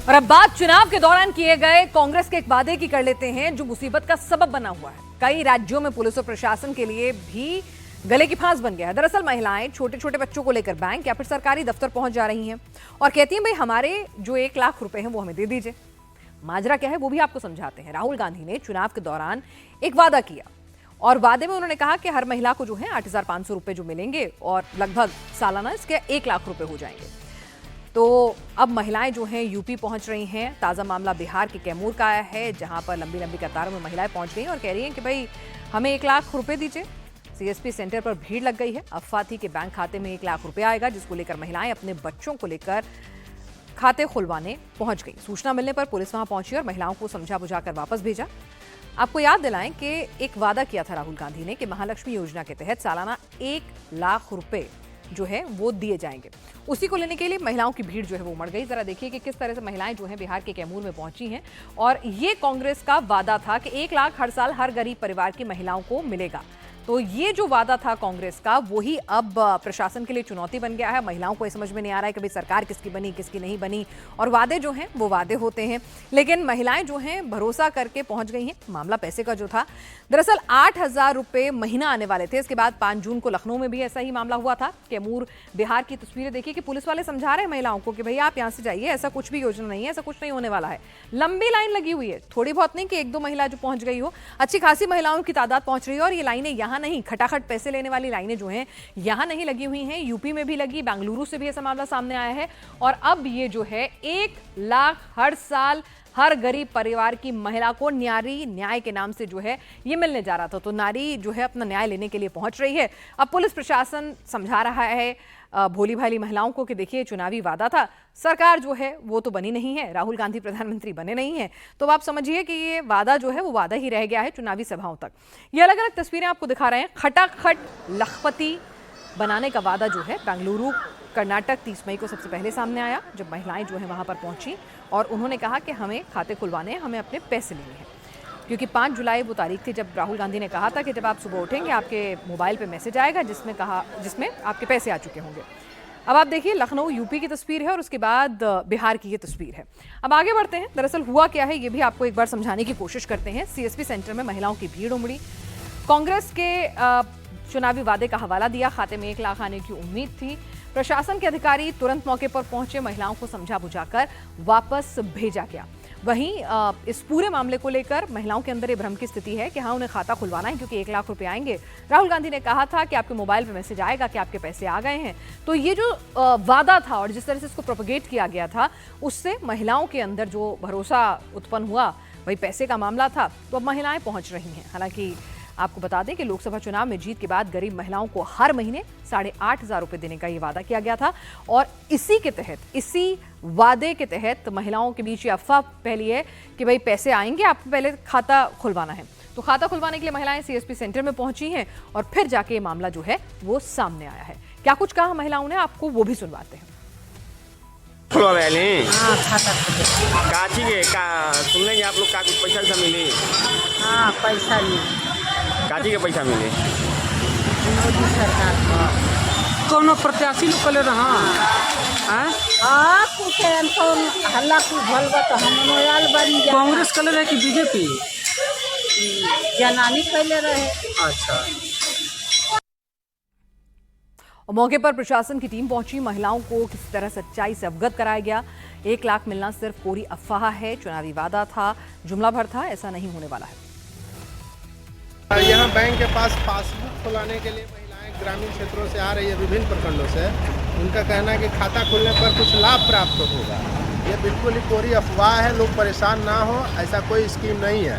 और अब बात चुनाव के दौरान किए गए कांग्रेस के एक वादे की कर लेते हैं जो मुसीबत का सबब बना हुआ है। कई राज्यों में पुलिस और प्रशासन के लिए भी गले की फांस बन गया है। दरअसल महिलाएं छोटे छोटे बच्चों को लेकर बैंक या फिर सरकारी दफ्तर पहुंच जा रही हैं और कहती हैं भाई हमारे जो 1 लाख रुपए हैं वो हमें दे दीजिए। माजरा क्या है वो भी आपको समझाते हैं। राहुल गांधी ने चुनाव के दौरान एक वादा किया और वादे में उन्होंने कहा कि हर महिला को जो है 8,500 रुपए जो मिलेंगे और लगभग सालाना इसके 1 लाख रुपए हो जाएंगे। तो अब महिलाएं जो हैं यूपी पहुंच रही हैं। ताज़ा मामला बिहार के कैमूर का आया है जहां पर लंबी लंबी कतारों में महिलाएं पहुंच गई और कह रही हैं कि भाई हमें 1 लाख रुपए दीजिए। सीएसपी सेंटर पर भीड़ लग गई है। अफवाह थी कि बैंक खाते में 1 लाख रुपए आएगा जिसको लेकर महिलाएं अपने बच्चों को लेकर खाते खुलवाने पहुंच गई। सूचना मिलने पर पुलिस वहां पहुंची और महिलाओं को समझा बुझाकर वापस भेजा। आपको याद दिलाएं कि एक वादा किया था राहुल गांधी ने कि महालक्ष्मी योजना के तहत सालाना 1 लाख रुपए जो है वो दिए जाएंगे। उसी को लेने के लिए महिलाओं की भीड़ जो है वो उमड़ गई। जरा देखिए कि किस तरह से महिलाएं जो हैं बिहार के कैमूर में पहुंची हैं और ये कांग्रेस का वादा था कि 1 लाख हर साल हर गरीब परिवार की महिलाओं को मिलेगा। तो ये जो वादा था कांग्रेस का वही अब प्रशासन के लिए चुनौती बन गया है। महिलाओं को ये समझ में नहीं आ रहा है कि भाई सरकार किसकी बनी किसकी नहीं बनी और वादे जो हैं वो वादे होते हैं, लेकिन महिलाएं जो हैं भरोसा करके पहुंच गई हैं। मामला पैसे का जो था दरअसल 8,000 रुपए महीना आने वाले थे। इसके बाद 5 जून को लखनऊ में भी ऐसा ही मामला हुआ था। कैमूर बिहार की तस्वीरें देखिए कि पुलिस वाले समझा रहे हैं महिलाओं को कि भाई आप यहाँ से जाइए, ऐसा कुछ भी योजना नहीं है, ऐसा कुछ नहीं होने वाला है। लंबी लाइन लगी हुई है, थोड़ी बहुत नहीं कि 1-2 महिला जो पहुंच गई हो, अच्छी खासी महिलाओं की तादाद पहुंच रही है। और ये लाइनें यहाँ नहीं, खटाखट पैसे लेने वाली लाइनें जो हैं यहां नहीं लगी हुई हैं, यूपी में भी लगी, बेंगलुरु से भी ऐसा मामला सामने आया है। और अब ये जो है 1 लाख हर साल हर गरीब परिवार की महिला को नारी न्याय के नाम से जो है ये मिलने जा रहा था। तो नारी जो है अपना न्याय लेने के लिए पहुंच रही है। अब पुलिस प्रशासन समझा रहा है भोली भाली महिलाओं को कि देखिए चुनावी वादा था, सरकार जो है वो तो बनी नहीं है, राहुल गांधी प्रधानमंत्री बने नहीं हैं, तो आप समझिए कि ये वादा जो है वो वादा ही रह गया है चुनावी सभाओं तक। ये अलग अलग तस्वीरें आपको दिखा रहे हैं। खटाखट लखपति बनाने का वादा जो है बेंगलुरु कर्नाटक 30 मई को सबसे पहले सामने आया जब महिलाएं जो है वहां पर पहुंची और उन्होंने कहा कि हमें खाते खुलवाने हैं, हमें अपने पैसे लेने हैं। क्योंकि 5 जुलाई वो तारीख थी जब राहुल गांधी ने कहा था कि जब आप सुबह उठेंगे आपके मोबाइल पे मैसेज आएगा जिसमें आपके पैसे आ चुके होंगे। अब आप देखिए लखनऊ यूपी की तस्वीर है और उसके बाद बिहार की ये तस्वीर है। अब आगे बढ़ते हैं। दरअसल हुआ क्या है ये भी आपको एक बार समझाने की कोशिश करते हैं। सीएसपी सेंटर में महिलाओं की भीड़ उमड़ी। कांग्रेस के चुनावी वादे का हवाला दिया, खाते में 1 लाख आने की उम्मीद थी। प्रशासन के अधिकारी तुरंत मौके पर पहुंचे, महिलाओं को समझा बुझाकर वापस भेजा गया। वहीं इस पूरे मामले को लेकर महिलाओं के अंदर ये भ्रम की स्थिति है कि हाँ उन्हें खाता खुलवाना है क्योंकि 1 लाख रुपए आएंगे। राहुल गांधी ने कहा था कि आपके मोबाइल पे मैसेज आएगा कि आपके पैसे आ गए हैं। तो ये जो वादा था और जिस तरह से इसको प्रोपेगेट किया गया था उससे महिलाओं के अंदर जो भरोसा उत्पन्न हुआ वही पैसे का मामला था। तो अब महिलाएं पहुंच रही हैं। हालांकि आपको बता दें कि लोकसभा चुनाव में जीत के बाद गरीब महिलाओं को हर महीने 8,500 रुपए देने का ये वादा किया गया था और इसी वादे के तहत महिलाओं के बीच ये अफवाह फैली है कि भाई पैसे आएंगे, आपको पहले खाता खुलवाना है। तो खाता खुलवाने के लिए महिलाएं सीएसपी सेंटर में पहुंची हैं और फिर जाके ये मामला जो है वो सामने आया है। क्या कुछ कहा महिलाओं ने आपको वो भी सुनवाते हैं। काची के का सुनने आप लोग का कुछ पैसा मिली? हाँ पैसा मिली। काची के पैसा मिले? मोदी सरकार का कोनो प्रत्याशी लोग कले रहा कुछ हमको हल्ला कुछ भलबा तो हम मोयाल बन गया। कांग्रेस कले रहे कि बीजेपी? जनानी पहले रहे। अच्छा। और मौके पर प्रशासन की टीम पहुंची, महिलाओं को किसी तरह सच्चाई से अवगत कराया गया। 1 लाख मिलना सिर्फ कोरी अफवाह है, चुनावी वादा था, जुमला भर था, ऐसा नहीं होने वाला है। यहाँ बैंक के पास पासबुक खुलाने के लिए महिलाएं ग्रामीण क्षेत्रों से आ रही है, विभिन्न प्रखंडों से। उनका कहना है कि खाता खुलने पर कुछ लाभ प्राप्त होगा। ये बिल्कुल ही कोरी अफवाह है, लोग परेशान ना हो, ऐसा कोई स्कीम नहीं है।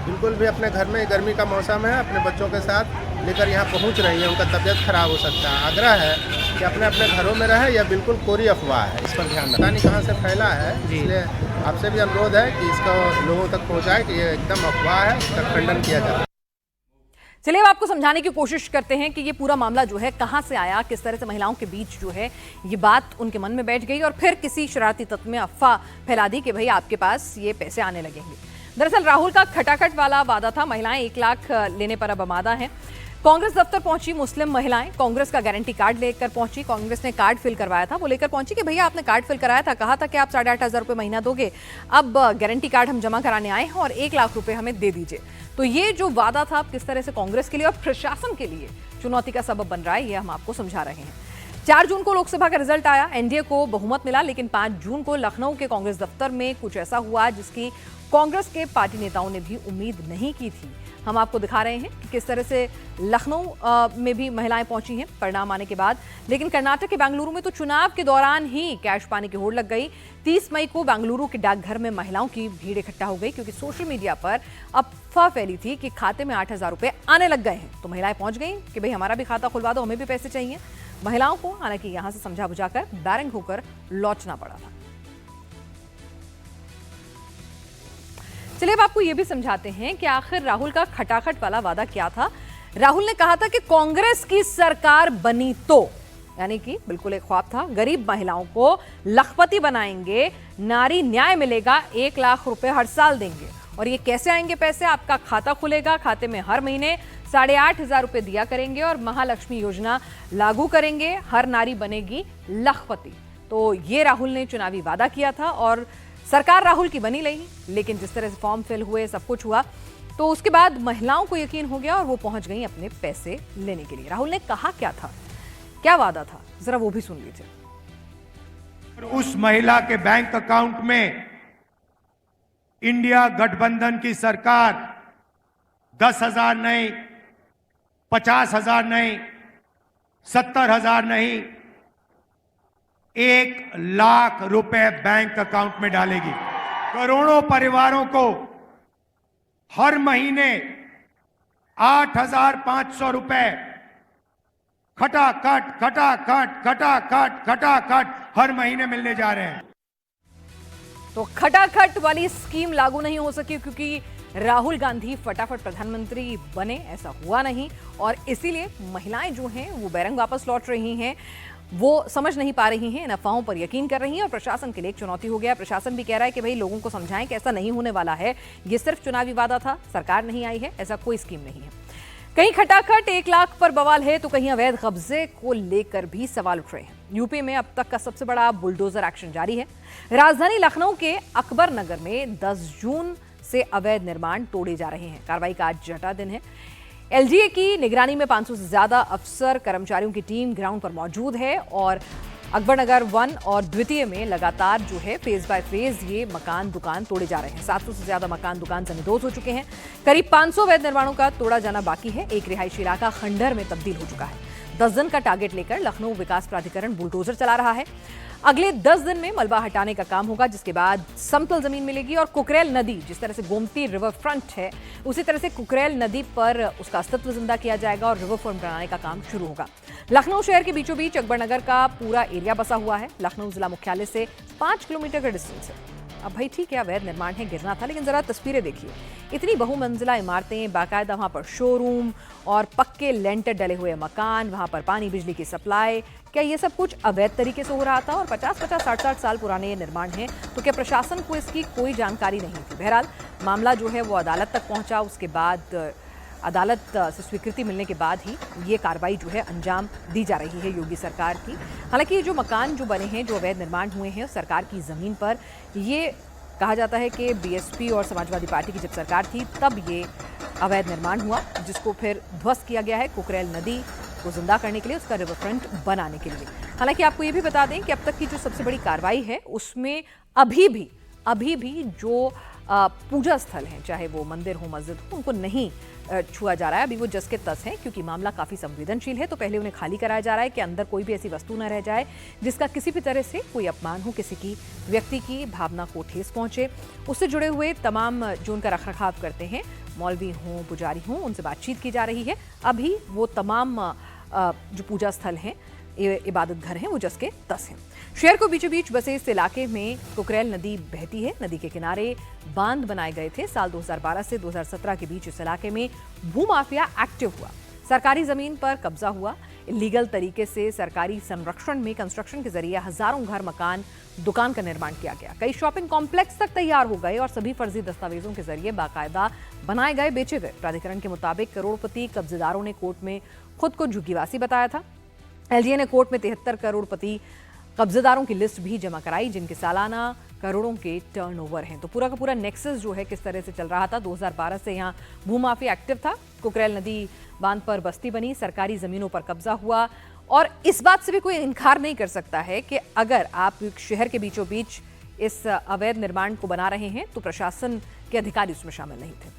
बिल्कुल भी अपने घर में गर्मी का मौसम है, अपने बच्चों के साथ लेकर यहाँ पहुँच रही है, उनका तबीयत खराब हो सकता है। आग्रह है कि अपने अपने घरों में रहे, यह बिल्कुल कोरी अफवाह है, इस पर ध्यान रखना। कहाँ से फैला है, इसलिए आपसे भी अनुरोध है कि इसको लोगों तक पहुँचाए कि ये एकदम अफवाह है, इसका खंडन किया जाए। चलिए अब आपको समझाने की कोशिश करते हैं कि ये पूरा मामला जो है कहां से आया, किस तरह से महिलाओं के बीच जो है ये बात उनके मन में बैठ गई और फिर किसी शरारती तत्व में अफवाह फैला दी कि भाई आपके पास ये पैसे आने लगेंगे। दरअसल राहुल का खटाखट वाला वादा था, महिलाएं 1 लाख लेने पर अब आमादा हैं। कांग्रेस दफ्तर पहुंची मुस्लिम महिलाएं, कांग्रेस का गारंटी कार्ड लेकर पहुंची। कांग्रेस ने कार्ड फिल करवाया था, वो लेकर पहुंची कि भैया आपने कार्ड फिल कराया था, कहा था कि आप 8,500 रुपए महीना दोगे, अब गारंटी कार्ड हम जमा कराने आए हैं और 1 लाख रुपए हमें दे दीजिए। तो ये जो वादा था अब किस तरह से कांग्रेस के लिए और प्रशासन के लिए चुनौती का सबब बन रहा है, ये हम आपको समझा रहे हैं। 4 जून को लोकसभा का रिजल्ट आया, एनडीए को बहुमत मिला, लेकिन 5 जून को लखनऊ के कांग्रेस दफ्तर में कुछ ऐसा हुआ जिसकी कांग्रेस के पार्टी नेताओं ने भी उम्मीद नहीं की थी। हम आपको दिखा रहे हैं कि किस तरह से लखनऊ में भी महिलाएं पहुंची हैं परिणाम आने के बाद। लेकिन कर्नाटक के बेंगलुरु में तो चुनाव के दौरान ही कैश पाने की होड़ लग गई। 30 मई को बेंगलुरु के डाकघर में महिलाओं की भीड़ इकट्ठा हो गई क्योंकि सोशल मीडिया पर अफवाह फैली थी कि खाते में 8,000 रुपए आने लग गए हैं। तो महिलाएं पहुंच गई कि भाई हमारा भी खाता खुलवा दो, हमें भी पैसे चाहिए। महिलाओं को हालांकि यहां से समझा बुझाकर बैरिंग होकर लौटना पड़ा था। चलिए अब आपको यह भी समझाते हैं कि आखिर राहुल का खटाखट वाला वादा क्या था। राहुल ने कहा था कि कांग्रेस की सरकार बनी तो, यानी कि बिल्कुल एक ख्वाब था, गरीब महिलाओं को लखपति बनाएंगे, नारी न्याय मिलेगा, 1 लाख रुपए हर साल देंगे। और ये कैसे आएंगे पैसे? आपका खाता खुलेगा, खाते में हर महीने 8,500 रुपए दिया करेंगे और महालक्ष्मी योजना लागू करेंगे, हर नारी बनेगी लखपति। तो ये राहुल ने चुनावी वादा किया था और सरकार राहुल की बनी रही। लेकिन जिस तरह से फॉर्म फिल हुए, सब कुछ हुआ, तो उसके बाद महिलाओं को यकीन हो गया और वो पहुंच गई अपने पैसे लेने के लिए। राहुल ने कहा क्या था, क्या वादा था, जरा वो भी सुन लीजिए। उस महिला के बैंक अकाउंट में इंडिया गठबंधन की सरकार 10,000 नहीं, 50,000 नहीं, 70,000 नहीं, 1 लाख रुपए बैंक अकाउंट में डालेगी। करोड़ों परिवारों को हर महीने 8,500 रुपए खटाखट खटाखट खटाखट खटाखट हर महीने मिलने जा रहे हैं। तो खटाखट वाली स्कीम लागू नहीं हो सकी क्योंकि राहुल गांधी फटाफट प्रधानमंत्री बने, ऐसा हुआ नहीं। और इसीलिए महिलाएं जो हैं वो बैरंग वापस लौट रही हैं, वो समझ नहीं पा रही हैं, इन अफवाहों पर यकीन कर रही हैं और प्रशासन के लिए एक चुनौती हो गया। प्रशासन भी कह रहा है कि भाई लोगों को समझाएं कि ऐसा नहीं होने वाला है, ये सिर्फ चुनावी वादा था, सरकार नहीं आई है, ऐसा कोई स्कीम नहीं है। कहीं खटाखट 1 लाख पर बवाल है तो कहीं अवैध कब्जे को लेकर भी सवाल उठ रहे हैं। यूपी में अब तक का सबसे बड़ा बुलडोजर एक्शन जारी है। राजधानी लखनऊ के अकबर नगर में 10 जून से अवैध निर्माण तोड़े जा रहे हैं। कार्रवाई का आज छठा दिन है। एलजीए की निगरानी में 500 से ज्यादा अफसर कर्मचारियों की टीम ग्राउंड पर मौजूद है और अकबर नगर 1 और द्वितीय में लगातार जो है फेज बाय फेज ये मकान दुकान तोड़े जा रहे हैं। 700 से ज्यादा मकान दुकान जमींदोज हो चुके हैं। करीब 500 अवैध निर्माणों का तोड़ा जाना बाकी है। एक रिहायशी इलाका खंडहर में तब्दील हो चुका है। 10 दिन का टारगेट लेकर लखनऊ विकास प्राधिकरण बुलडोजर चला रहा है। अगले 10 दिन में मलबा हटाने का काम होगा, जिसके बाद समतल जमीन मिलेगी और कुकरेल नदी, जिस तरह से गोमती रिवर फ्रंट है उसी तरह से कुकरेल नदी पर उसका अस्तित्व जिंदा किया जाएगा और रिवर फ्रंट बनाने का काम शुरू होगा। लखनऊ शहर के बीचों बीच अकबर नगर का पूरा एरिया बसा हुआ है। लखनऊ जिला मुख्यालय से 5 किलोमीटर का डिस्टेंस है। अब भाई ठीक है, अवैध निर्माण है, गिरना था, लेकिन जरा तस्वीरें देखिए। इतनी बहुमंजिला इमारतें, बाकायदा वहां पर शोरूम और पक्के लेंटर डले हुए मकान, वहां पर पानी बिजली की सप्लाई, क्या ये सब कुछ अवैध तरीके से हो रहा था? और 50-50, 60-60 साल पुराने ये निर्माण हैं, तो क्या प्रशासन को इसकी कोई जानकारी नहीं थी? बहरहाल मामला जो है वो अदालत तक पहुंचा। उसके बाद अदालत से स्वीकृति मिलने के बाद ही ये कार्रवाई जो है अंजाम दी जा रही है योगी सरकार की। हालांकि ये जो मकान जो बने हैं, जो अवैध निर्माण हुए हैं सरकार की ज़मीन पर, ये कहा जाता है कि बीएसपी और समाजवादी पार्टी की जब सरकार थी तब ये अवैध निर्माण हुआ, जिसको फिर ध्वस्त किया गया है कुकरेल नदी को जिंदा करने के लिए, उसका रिवर फ्रंट बनाने के लिए। हालांकि आपको ये भी बता दें कि अब तक की जो सबसे बड़ी कार्रवाई है उसमें अभी भी जो पूजा स्थल हैं, चाहे वो मंदिर हो मस्जिद हो, उनको नहीं छुआ जा रहा है। अभी वो जस के तस है क्योंकि मामला काफ़ी संवेदनशील है। तो पहले उन्हें खाली कराया जा रहा है कि अंदर कोई भी ऐसी वस्तु न रह जाए जिसका किसी भी तरह से कोई अपमान हो, किसी की व्यक्ति की भावना को ठेस पहुंचे। उससे जुड़े हुए तमाम जो उनका रखरखाव करते हैं, मौलवी हों, पुजारी हों, उनसे बातचीत की जा रही है। अभी वो तमाम जो पूजा स्थल हैं, इबादत घर हैं, वो जस के तस हैं। शहर को बीचों बीच बसे इस इलाके में कुकरेल नदी बहती है। नदी के किनारे बांध बनाए गए थे। साल 2012 से 2017 के बीच इस इलाके में भूमाफिया एक्टिव हुआ। सरकारी जमीन पर कब्जा हुआ। इलीगल तरीके से सरकारी संरक्षण में कंस्ट्रक्शन के जरिए हजारों घर, मकान, दुकान का निर्माण किया गया। कई शॉपिंग कॉम्प्लेक्स तक तैयार हो गए और सभी फर्जी दस्तावेजों के जरिए बाकायदा बनाए गए बेचे गए। प्राधिकरण के मुताबिक करोड़पति कब्जेदारों ने कोर्ट में खुद को झुग्गीवासी बताया था। एलजीए ने कोर्ट में 73 करोड़पति कब्जेदारों की लिस्ट भी जमा कराई जिनके सालाना करोड़ों के टर्नओवर हैं। तो पूरा का पूरा नेक्सस जो है किस तरह से चल रहा था। 2012 से यहाँ भूमाफिया एक्टिव था। कुकरेल नदी बांध पर बस्ती बनी, सरकारी जमीनों पर कब्जा हुआ और इस बात से भी कोई इनकार नहीं कर सकता है कि अगर आप शहर के बीचों बीच इस अवैध निर्माण को बना रहे हैं तो प्रशासन के अधिकारी उसमें शामिल नहीं थे।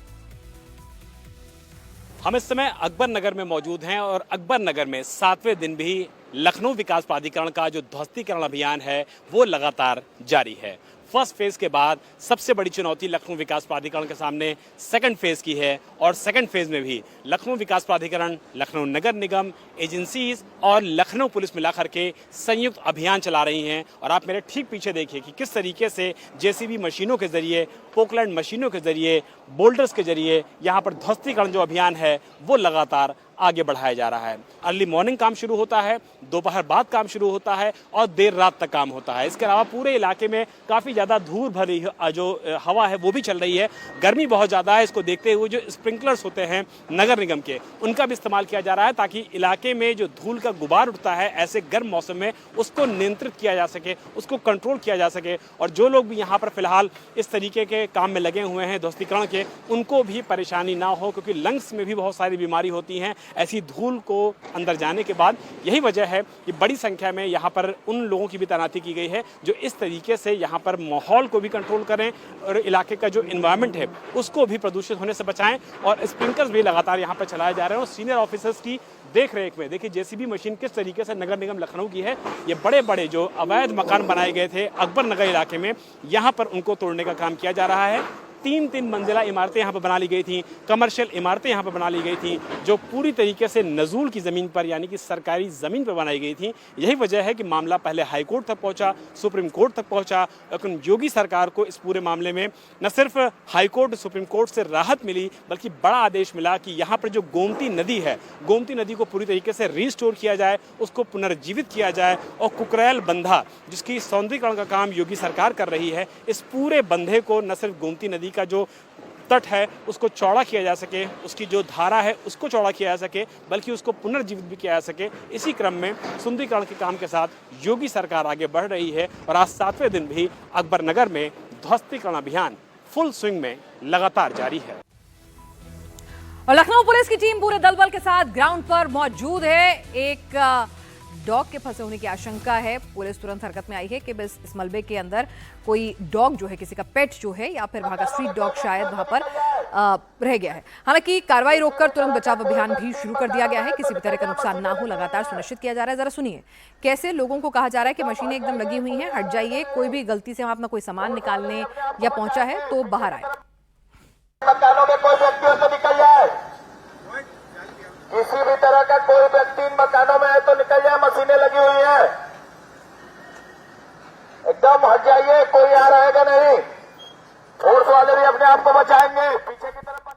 हम इस समय अकबर नगर में मौजूद हैं और अकबर नगर में 7वें दिन भी लखनऊ विकास प्राधिकरण का जो ध्वस्तीकरण अभियान है वो लगातार जारी है। फर्स्ट फेज के बाद सबसे बड़ी चुनौती लखनऊ विकास प्राधिकरण के सामने सेकंड फेज की है और सेकंड फेज में भी लखनऊ विकास प्राधिकरण, लखनऊ नगर निगम, एजेंसीज और लखनऊ पुलिस मिलाकर के संयुक्त अभियान चला रही हैं। और आप मेरे ठीक पीछे देखिए कि किस तरीके से जेसीबी मशीनों के जरिए, पोकलैंड मशीनों के जरिए, बोल्डर्स के जरिए यहाँ पर ध्वस्तीकरण जो अभियान है वो लगातार आगे बढ़ाया जा रहा है। अर्ली मॉर्निंग काम शुरू होता है, दोपहर बाद काम शुरू होता है और देर रात तक काम होता है। इसके अलावा पूरे इलाके में काफ़ी ज़्यादा धूल भरी जो हवा है वो भी चल रही है। गर्मी बहुत ज़्यादा है, इसको देखते हुए जो स्प्रिंकलर्स होते हैं नगर निगम के उनका भी इस्तेमाल किया जा रहा है ताकि इलाके में जो धूल का गुबार उठता है ऐसे गर्म मौसम में उसको नियंत्रित किया जा सके, उसको कंट्रोल किया जा सके। और जो लोग भी यहाँ पर फिलहाल इस तरीके के काम में लगे हुए हैं ध्वस्तीकरण के, उनको भी परेशानी ना हो, क्योंकि लंग्स में भी बहुत सारी बीमारी होती हैं ऐसी धूल को अंदर जाने के बाद। यही वजह है कि बड़ी संख्या में यहाँ पर उन लोगों की भी तैनाती की गई है जो इस तरीके से यहाँ पर माहौल को भी कंट्रोल करें और इलाके का जो एनवायरनमेंट है उसको भी प्रदूषित होने से बचाएं। और स्प्रिंकलर्स भी लगातार यहाँ पर चलाए जा रहे हैं और सीनियर ऑफिसर्स की देख रेख में देखिए जेसीबी मशीन किस तरीके से नगर निगम लखनऊ की है। ये बड़े बड़े जो अवैध मकान बनाए गए थे अकबर नगर इलाके में, यहाँ पर उनको तोड़ने का काम किया जा रहा है। 3-3 मंजिला इमारतें यहाँ पर बना ली गई थी, कमर्शियल इमारतें यहाँ पर बना ली गई थी जो पूरी तरीके से नजूल की ज़मीन पर यानी कि सरकारी ज़मीन पर बनाई गई थी। यही वजह है कि मामला पहले हाई कोर्ट तक पहुँचा, सुप्रीम कोर्ट तक पहुँचा। लेकिन योगी सरकार को इस पूरे मामले में न सिर्फ हाई कोर्ट, सुप्रीम कोर्ट से राहत मिली बल्कि बड़ा आदेश मिला कि यहाँ पर जो गोमती नदी है, गोमती नदी को पूरी तरीके से रिस्टोर किया जाए, उसको पुनर्जीवित किया जाए और कुकरेल बंधा जिसकी सौंदर्यीकरण का काम योगी सरकार कर रही है, इस पूरे बंधे को न सिर्फ गोमती नदी का जो तट है उसको चौड़ा किया जा सके, उसकी जो धारा है उसको चौड़ा किया जा सके, बल्कि उसको पुनर्जीवित भी किया जा सके। इसी क्रम में सुंदरीकरण के काम के साथ योगी सरकार आगे बढ़ रही है और आज 7वें दिन भी अकबर नगर में ध्वस्तीकरण अभियान फुल स्विंग में लगातार जारी है। और लखनऊ पुलिस की टीम पूरे दलबल के साथ ग्राउंड पर मौजूद है। एक डॉग के फंसे होने की आशंका है। पुलिस तुरंत हरकत में आई है कि बस इस मलबे के अंदर कोई डॉग जो है, किसी का पेट जो है या फिर वहां का स्ट्रीट डॉग शायद वहां पर रह गया है। हालांकि कार्रवाई रोककर तुरंत बचाव अभियान भी शुरू कर दिया गया है। किसी भी तरह का नुकसान ना हो लगातार सुनिश्चित किया जा रहा है। जरा सुनिए कैसे लोगों को कहा जा रहा है कि मशीनें एकदम लगी हुई हैं, हट जाइए, कोई भी गलती से वहां अपना कोई सामान निकालने या पहुंचा है तो बाहर आए। मकानों में कोई व्यक्ति तो निकल जाए, किसी भी तरह का कोई व्यक्ति इन मकानों में है तो निकल जाए, मशीनें लगी हुई है, एकदम हट जाइए, कोई आ रहेगा नहीं, फोर्स वाले भी अपने आप को बचाएंगे। पीछे की तरफ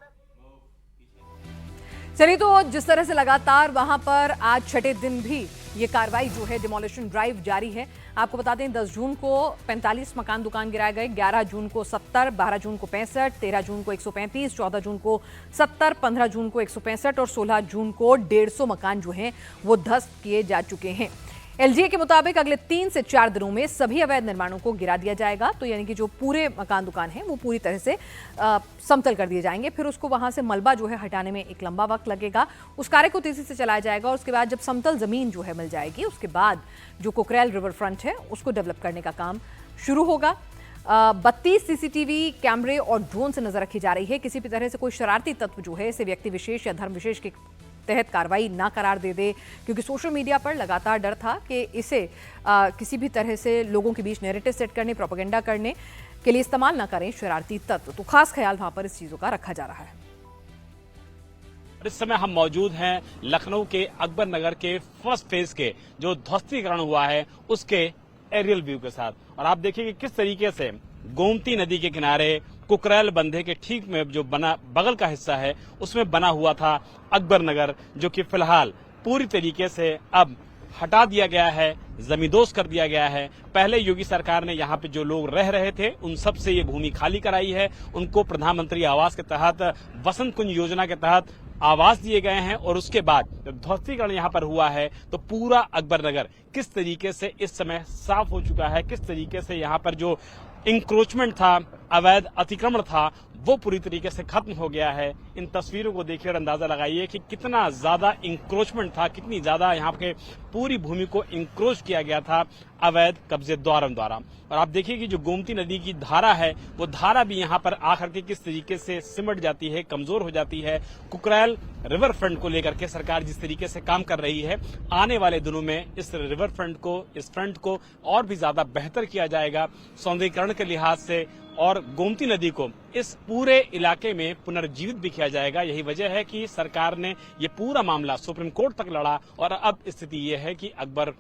चलिए, तो जिस तरह से लगातार वहां पर आज छठे दिन भी ये कार्रवाई जो है डिमोलिशन ड्राइव जारी है। आपको बता दें 10 जून को 45 मकान दुकान गिराए गए, 11 जून को 70, 12 जून को 65, 13 जून को 135, 14 जून को 70, 15 जून को 165 और 16 जून को 150 मकान जो हैं वो ध्वस्त किए जा चुके हैं। एलजीए के मुताबिक अगले 3 से 4 दिनों में सभी अवैध निर्माणों को गिरा दिया जाएगा। तो यानी कि जो पूरे मकान दुकान हैं वो पूरी तरह से समतल कर दिए जाएंगे। फिर उसको वहां से मलबा जो है हटाने में एक लंबा वक्त लगेगा। उस कार्य को तेजी से चलाया जाएगा और उसके बाद जब समतल जमीन जो है मिल जाएगी, उसके बाद जो कुकरेल रिवर फ्रंट है उसको डेवलप करने का काम शुरू होगा। 32 सीसीटीवी कैमरे और ड्रोन से नजर रखी जा रही है। किसी भी तरह से कोई शरारती तत्व जो है इसे व्यक्ति विशेष या धर्म विशेष के तहत कार्रवाई ना करार दे दे, क्योंकि सोशल मीडिया पर लगातार डर था कि इसे किसी भी तरह से लोगों के बीच नैरेटिव सेट करने, प्रोपेगेंडा करने के लिए इस्तेमाल ना करें शरारती तत्व। तो खास ख्याल वहां पर इस चीजों का रखा जा रहा है। इस समय हम मौजूद हैं लखनऊ के अकबर नगर के फर्स्ट फेज के जो ध्वस्तीकरण हुआ है उसके एरियल व्यू के साथ। और आप देखिए कि किस तरीके से गोमती नदी के किनारे कुकरेल बंधे के ठीक में जो बना बगल का हिस्सा है उसमें बना हुआ था अकबर नगर, जो कि फिलहाल पूरी तरीके से अब हटा दिया गया है, जमींदोज कर दिया गया है। पहले योगी सरकार ने यहाँ पे जो लोग रह रहे थे उन सब से ये भूमि खाली कराई है। उनको प्रधानमंत्री आवास के तहत, वसंत कुंज योजना के तहत आवास दिए गए हैं। और उसके बाद जब ध्वस्तीकरण यहाँ पर हुआ है तो पूरा अकबर नगर किस तरीके से इस समय साफ हो चुका है, किस तरीके से यहाँ पर जो इंक्रोचमेंट था, अवैध अतिक्रमण था, वो पूरी तरीके से खत्म हो गया है। इन तस्वीरों को देखिए और अंदाजा लगाइए कि कितना ज्यादा इंक्रोचमेंट था, कितनी ज्यादा यहाँ पे पूरी भूमि को इंक्रोच किया गया था अवैध कब्जेदारों द्वारा। और आप देखिए कि जो गोमती नदी की धारा है वो धारा भी यहाँ पर आकर के किस तरीके से सिमट जाती है, कमजोर हो जाती है। कुकराल रिवर फ्रंट को लेकर के सरकार जिस तरीके से काम कर रही है, आने वाले दिनों में इस रिवर फ्रंट को, इस फ्रंट को और भी ज्यादा बेहतर किया जाएगा सौंदर्यीकरण के लिहाज से, और गोमती नदी को इस पूरे इलाके में पुनर्जीवित भी किया जाएगा। यही वजह है कि सरकार ने ये पूरा मामला सुप्रीम कोर्ट तक लड़ा और अब स्थिति ये है कि अकबर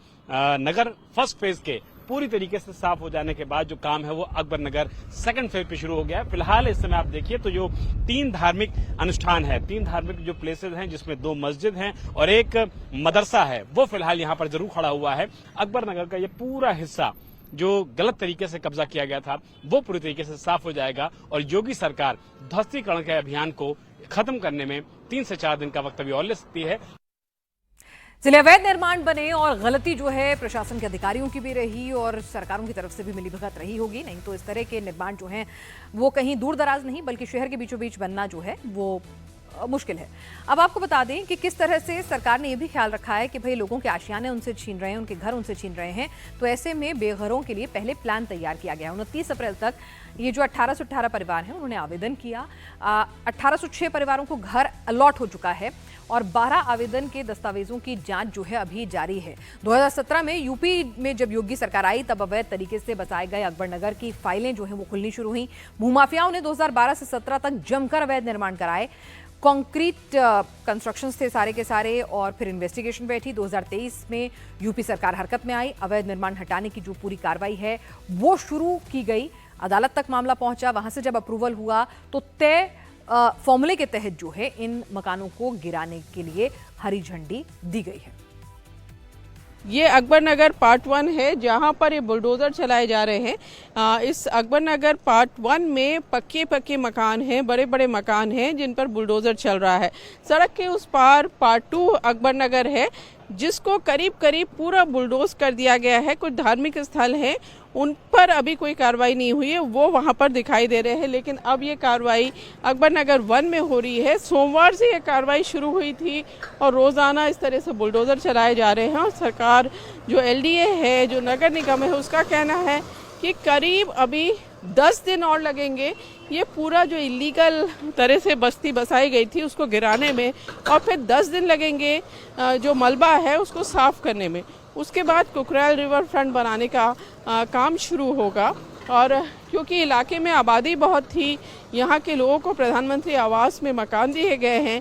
नगर फर्स्ट फेज के पूरी तरीके से साफ हो जाने के बाद जो काम है वो अकबर नगर सेकंड फेज पे शुरू हो गया। फिलहाल इस समय आप देखिए तो जो 3 धार्मिक अनुष्ठान है, 3 धार्मिक जो प्लेसेस हैं जिसमें 2 मस्जिद हैं और एक मदरसा है, वो फिलहाल यहाँ पर जरूर खड़ा हुआ है। अकबर नगर का ये पूरा हिस्सा जो गलत तरीके से कब्जा किया गया था वो पूरी तरीके से साफ हो जाएगा और योगी सरकार ध्वस्तीकरण के अभियान को खत्म करने में 3 से 4 दिन का वक्त अभी और ले सकती है। जिले अवैध निर्माण बने और गलती जो है प्रशासन के अधिकारियों की भी रही और सरकारों की तरफ से भी मिलीभगत रही होगी, नहीं तो इस तरह के निर्माण जो हैं वो कहीं दूर दराज नहीं बल्कि शहर के बीचों बीच बनना जो है वो मुश्किल है। अब आपको बता दें कि किस तरह से सरकार ने यह भी ख्याल रखा है कि भाई लोगों के आशियाने उनसे छीन रहे हैं, उनके घर उनसे छीन रहे हैं, तो ऐसे में बेघरों के लिए पहले प्लान तैयार किया गया। 29 अप्रैल तक ये जो 1818 परिवार हैं उन्होंने आवेदन किया। 1806 परिवारों को घर अलॉट हो चुका है और 12 आवेदन के दस्तावेजों की जांच जो है अभी जारी है। 2017 में यूपी में जब योगी सरकार आई तब अवैध तरीके से बसाए गए अकबर नगर की फाइलें जो है वो खुलनी शुरू हुई। भूमाफियाओं ने 2012 से 17 तक जमकर अवैध निर्माण कराए, कंक्रीट कंस्ट्रक्शंस थे सारे के सारे और फिर इन्वेस्टिगेशन बैठी। 2023 में यूपी सरकार हरकत में आई, अवैध निर्माण हटाने की जो पूरी कार्रवाई है वो शुरू की गई। अदालत तक मामला पहुंचा, वहां से जब अप्रूवल हुआ तो तय फॉर्मूले के तहत जो है इन मकानों को गिराने के लिए हरी झंडी दी गई है। ये अकबर नगर पार्ट 1 है जहाँ पर ये बुलडोज़र चलाए जा रहे हैं। इस अकबर नगर पार्ट 1 में पक्के मकान हैं, बड़े बड़े मकान हैं जिन पर बुलडोज़र चल रहा है। सड़क के उस पार पार्ट 2 अकबर नगर है जिसको करीब पूरा बुलडोज कर दिया गया है। कुछ धार्मिक स्थल हैं उन पर अभी कोई कार्रवाई नहीं हुई है, वो वहाँ पर दिखाई दे रहे हैं, लेकिन अब ये कार्रवाई अकबर नगर 1 में हो रही है। सोमवार से ये कार्रवाई शुरू हुई थी और रोज़ाना इस तरह से बुलडोज़र चलाए जा रहे हैं। और सरकार जो LDA है, जो नगर निगम है, उसका कहना है कि करीब अभी 10 दिन और लगेंगे ये पूरा जो इलीगल तरह से बस्ती बसाई गई थी उसको गिराने में, और फिर 10 दिन लगेंगे जो मलबा है उसको साफ करने में। उसके बाद कुकराल रिवर फ्रंट बनाने का काम शुरू होगा। और क्योंकि इलाके में आबादी बहुत थी, यहाँ के लोगों को प्रधानमंत्री आवास में मकान दिए गए हैं।